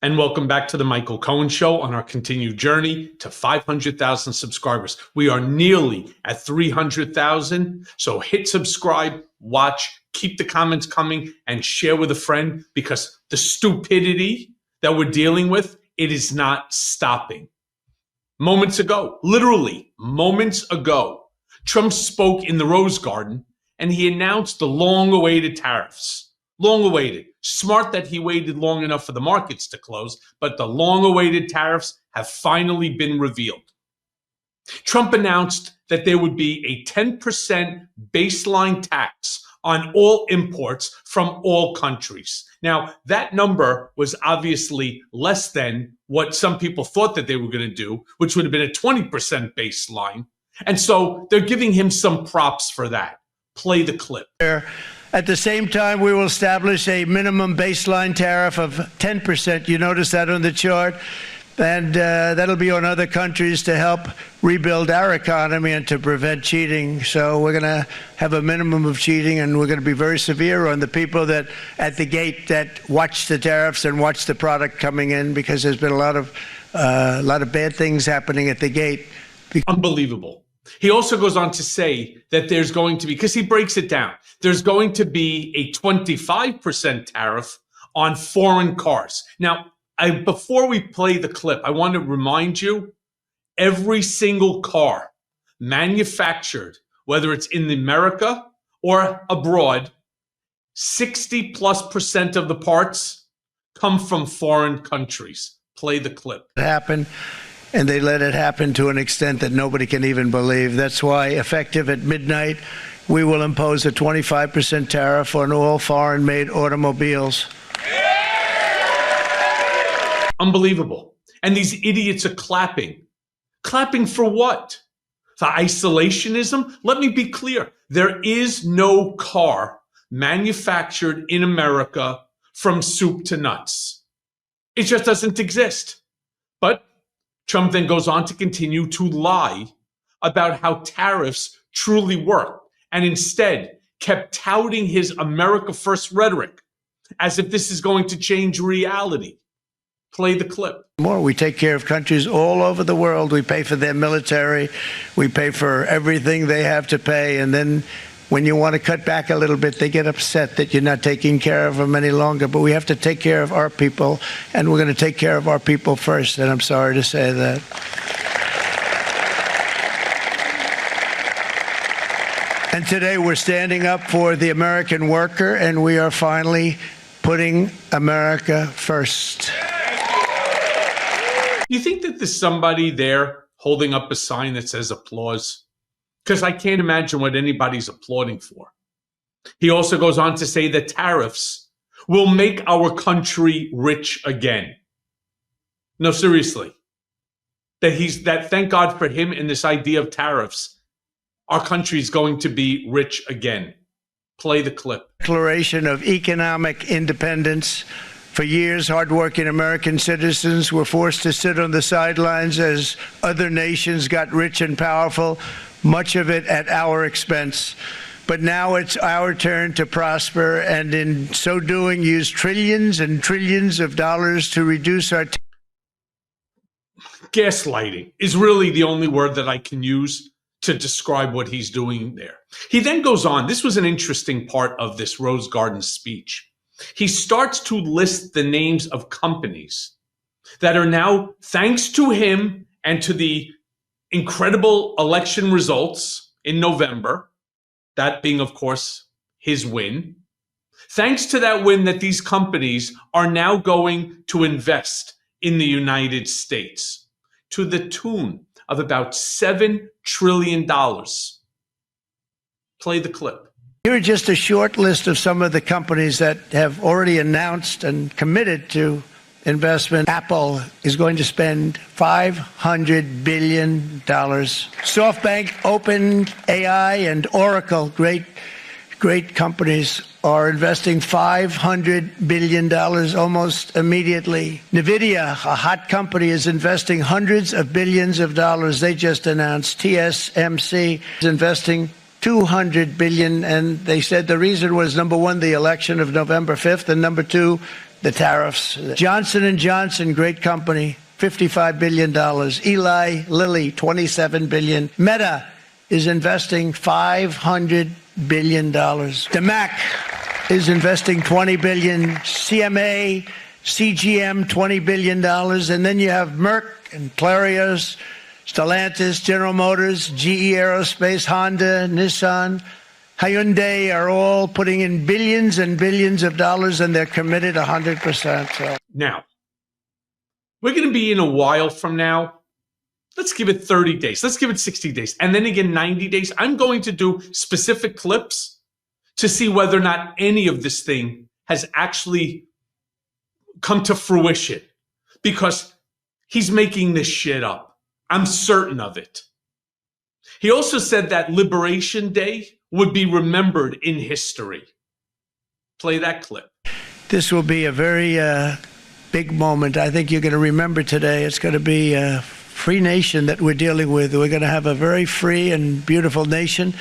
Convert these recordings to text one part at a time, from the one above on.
And welcome back to the Michael Cohen Show on our continued journey to 500,000 subscribers. We are nearly at 300,000. So hit subscribe, watch, keep the comments coming, and share with a friend, because the stupidity that we're dealing with, it is not stopping. Moments ago, literally moments ago, Trump spoke in the Rose Garden and he announced the long-awaited tariffs. Long-awaited. Smart that he waited long enough for the markets to close, but the long-awaited tariffs have finally been revealed. Trump announced that there would be a 10% baseline tax on all imports from all countries. Now, that number was obviously less than what some people thought that they were going to do, which would have been a 20% baseline. And so they're giving him some props for that. Play the clip. At the same time, we will establish a minimum baseline tariff of 10%. You notice that on the chart? And that'll be on other countries to help rebuild our economy and to prevent cheating. So we're going to have a minimum of cheating, and we're going to be very severe on the people that at the gate that watch the tariffs and watch the product coming in, because there's been a lot of bad things happening at the gate. Unbelievable. He also goes on to say that there's going to be, because he breaks it down, there's going to be a 25% tariff on foreign cars. Now, before we play the clip, I want to remind you, every single car manufactured, whether it's in America or abroad, 60+% of the parts come from foreign countries. Play the clip. It happened. And they let it happen to an extent that nobody can even believe. That's why, effective at midnight, we will impose a 25% tariff on all foreign-made automobiles. Unbelievable. And these idiots are clapping. Clapping for what? For isolationism? Let me be clear. There is no car manufactured in America from soup to nuts. It just doesn't exist. But Trump then goes on to continue to lie about how tariffs truly work, and instead kept touting his America First rhetoric as if this is going to change reality. Play the clip. We take care of countries all over the world. We pay for their military. We pay for everything they have to pay. And then when you want to cut back a little bit, they get upset that you're not taking care of them any longer. But we have to take care of our people, and we're going to take care of our people first. And I'm sorry to say that. And today we're standing up for the American worker, and we are finally putting America first. You think that there's somebody there holding up a sign that says applause? Because I can't imagine what anybody's applauding for. He also goes on to say that tariffs will make our country rich again. No, seriously. That thank God for him and this idea of tariffs, our country is going to be rich again. Play the clip. Declaration of economic independence. For years, hardworking American citizens were forced to sit on the sidelines as other nations got rich and powerful, much of it at our expense. But now it's our turn to prosper, and in so doing, use trillions and trillions of dollars to reduce our gaslighting is really the only word that I can use to describe what he's doing there. He then goes on. This was an interesting part of this Rose Garden speech. He starts to list the names of companies that are now, thanks to him and to the incredible election results in November, that being, of course, his win. Thanks to that win, that these companies are now going to invest in the United States to the tune of about $7 trillion. Play the clip. Here are just a short list of some of the companies that have already announced and committed to investment. Apple is going to spend $500 billion. SoftBank, OpenAI, and Oracle, great companies, are investing $500 billion almost immediately. NVIDIA, a hot company, is investing hundreds of billions of dollars. They just announced. TSMC is investing $200 billion, and they said the reason was, number one, the election of November 5th, and number two, the tariffs. Johnson & Johnson, great company, $55 billion. Eli Lilly, $27 billion. Meta is investing $500 billion. The Mac is investing $20 billion. CMA, CGM, $20 billion. And then you have Merck and Clarios, Stellantis, General Motors, GE Aerospace, Honda, Nissan, Hyundai are all putting in billions and billions of dollars, and they're committed 100%. So. Now, we're going to be in a while from now. Let's give it 30 days. Let's give it 60 days. And then again, 90 days. I'm going to do specific clips to see whether or not any of this thing has actually come to fruition, because he's making this shit up. I'm certain of it. He also said that Liberation Day would be remembered in history. Play that clip. This will be a very big moment. I think you're going to remember today. It's going to be a free nation that we're dealing with. We're going to have a very free and beautiful nation.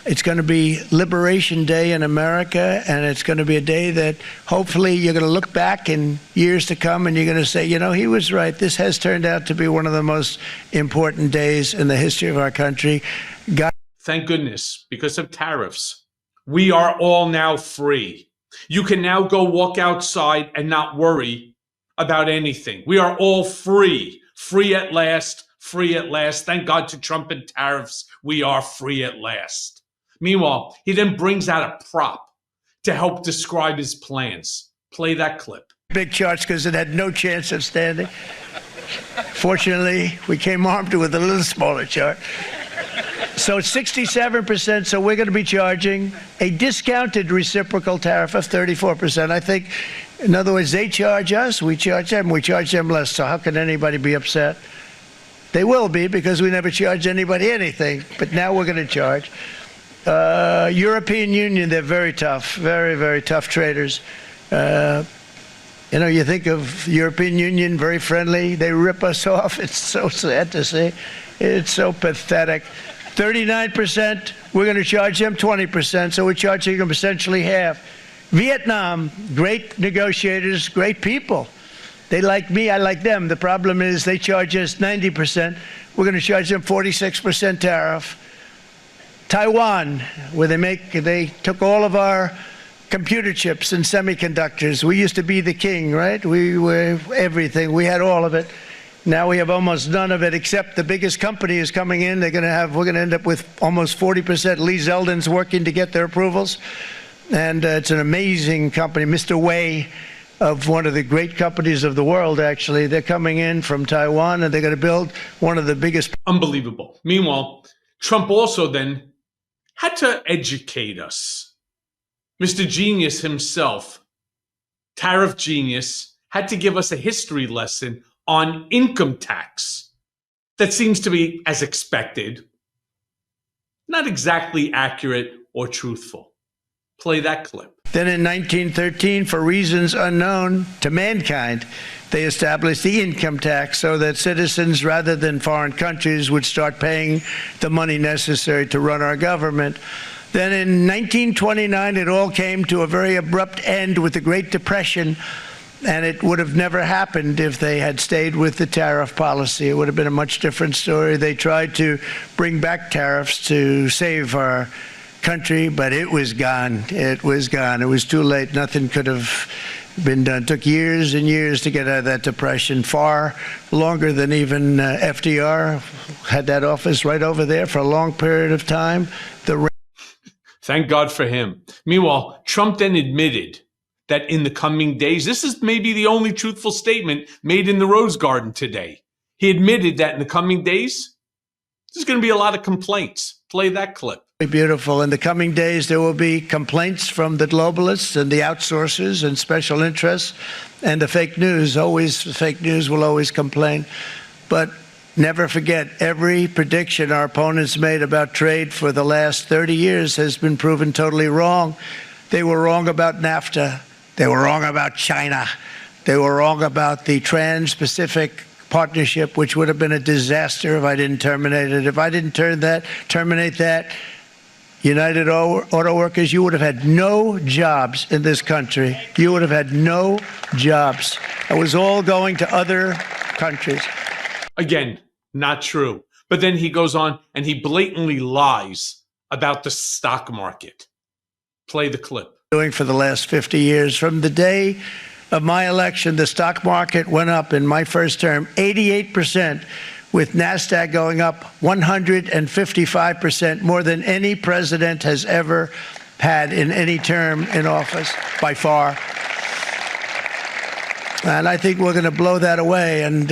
It's going to be Liberation Day in America, and it's going to be a day that hopefully you're going to look back in years to come and you're going to say, you know, he was right. This has turned out to be one of the most important days in the history of our country. Thank goodness, because of tariffs, we are all now free. You can now go walk outside and not worry about anything. We are all free. Free at last. Free at last. Thank God to Trump and tariffs. We are free at last. Meanwhile, he then brings out a prop to help describe his plans. Play that clip. Big charts because it had no chance of standing. Fortunately, we came armed with a little smaller chart. So 67%, so we're going to be charging a discounted reciprocal tariff of 34%. I think, in other words, they charge us, we charge them less. So how can anybody be upset? They will be, because we never charge anybody anything. But now we're going to charge. European Union, they're very tough, very, very tough traders. You know, you think of European Union, very friendly. They rip us off. It's so sad to see. It's so pathetic. 39%, we're going to charge them 20%, so we're charging them essentially half. Vietnam, great negotiators, great people. They like me, I like them. The problem is they charge us 90%. We're going to charge them 46% tariff. Taiwan, where they took all of our computer chips and semiconductors. We used to be the king, right? We were everything. We had all of it. Now we have almost none of it, except the biggest company is coming in. We're going to end up with almost 40%. Lee Zeldin's working to get their approvals. And it's an amazing company. Mr. Wei, of one of the great companies of the world, actually, they're coming in from Taiwan, and they're going to build one of the biggest. Unbelievable. Meanwhile, Trump also then had to educate us. Mr. Genius himself, tariff genius, had to give us a history lesson on income tax. That seems to be, as expected, not exactly accurate or truthful. Play that clip. Then in 1913, for reasons unknown to mankind, they established the income tax so that citizens, rather than foreign countries, would start paying the money necessary to run our government. Then in 1929, it all came to a very abrupt end with the Great Depression. And it would have never happened if they had stayed with the tariff policy. It would have been a much different story. They tried to bring back tariffs to save our country, but it was gone. It was gone. It was too late. Nothing could have been done. It took years and years to get out of that depression, far longer than even FDR had that office right over there for a long period of time. Thank God for him. Meanwhile, Trump then admitted that in the coming days, this is maybe the only truthful statement made in the Rose Garden today. He admitted that in the coming days, there's going to be a lot of complaints. Play that clip. Beautiful. In the coming days, there will be complaints from the globalists and the outsourcers and special interests and the fake news. Fake news will always complain. But never forget, every prediction our opponents made about trade for the last 30 years has been proven totally wrong. They were wrong about NAFTA. They were wrong about China. They were wrong about the Trans-Pacific Partnership, which would have been a disaster if I didn't terminate it. If I didn't terminate that, United Auto Workers, you would have had no jobs in this country. You would have had no jobs. It was all going to other countries. Again, not true. But then he goes on and he blatantly lies about the stock market. Play the clip. Doing for the last 50 years. From the day of my election, the stock market went up in my first term 88%, with NASDAQ going up 155%, more than any president has ever had in any term in office, by far. And I think we're going to blow that away. And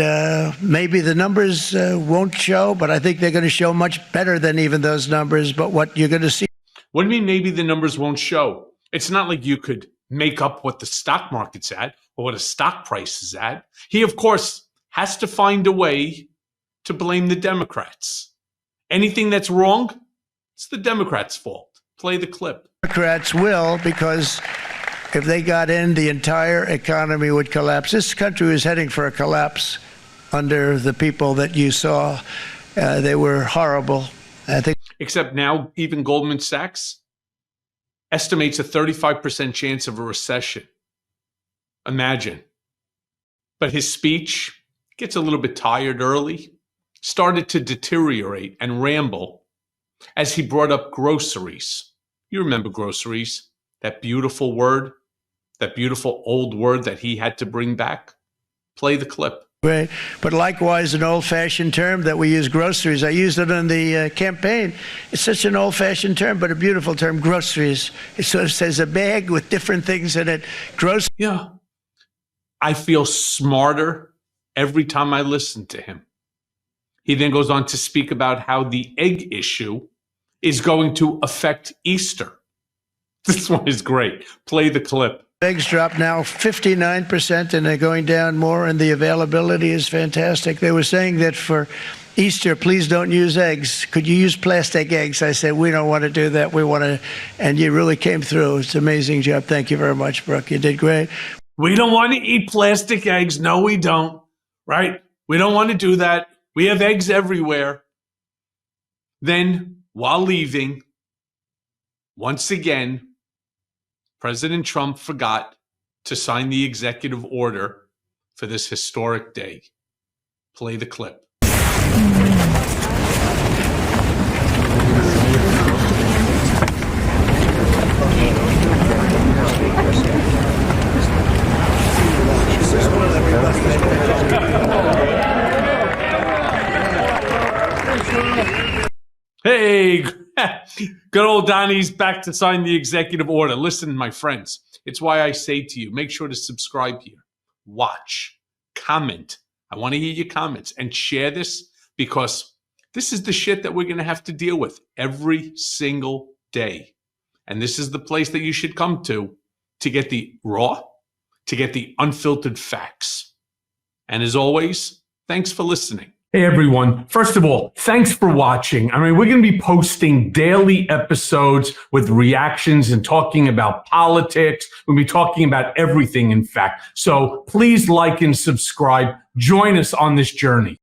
maybe the numbers won't show, but I think they're going to show much better than even those numbers. But what you're going to see. What do you mean maybe the numbers won't show? It's not like you could make up what the stock market's at or what a stock price is at. He, of course, has to find a way to blame the Democrats. Anything that's wrong, it's the Democrats' fault. Play the clip. Democrats will, because if they got in, the entire economy would collapse. This country was heading for a collapse under the people that you saw. They were horrible. I think. Except now, even Goldman Sachs estimates a 35% chance of a recession. Imagine. But his speech gets a little bit tired early, started to deteriorate and ramble as he brought up groceries. You remember groceries, that beautiful word, that beautiful old word that he had to bring back. Play the clip. Right. But likewise, an old-fashioned term that we use, groceries. I used it in the campaign. It's such an old-fashioned term, but a beautiful term, groceries. It sort of says a bag with different things in it. Groceries. Yeah. I feel smarter every time I listen to him. He then goes on to speak about how the egg issue is going to affect Easter. This one is great. Play the clip. Eggs drop now 59%, and they're going down more, and the availability is fantastic. They were saying that for Easter, please don't use eggs. Could you use plastic eggs? I said, we don't want to do that. We want to, and you really came through. It's an amazing job. Thank you very much, Brooke. You did great. We don't want to eat plastic eggs. No, we don't. Right? We don't want to do that. We have eggs everywhere. Then, while leaving, once again, President Trump forgot to sign the executive order for this historic day. Play the clip. Hey, good old Donnie's back to sign the executive order. Listen, my friends, it's why I say to you, make sure to subscribe here, watch, comment. I want to hear your comments and share this, because this is the shit that we're going to have to deal with every single day. And this is the place that you should come to get the raw, to get the unfiltered facts. And as always, thanks for listening. Hey, everyone. First of all, thanks for watching. I mean, we're going to be posting daily episodes with reactions and talking about politics. We'll be talking about everything, in fact. So please like and subscribe. Join us on this journey.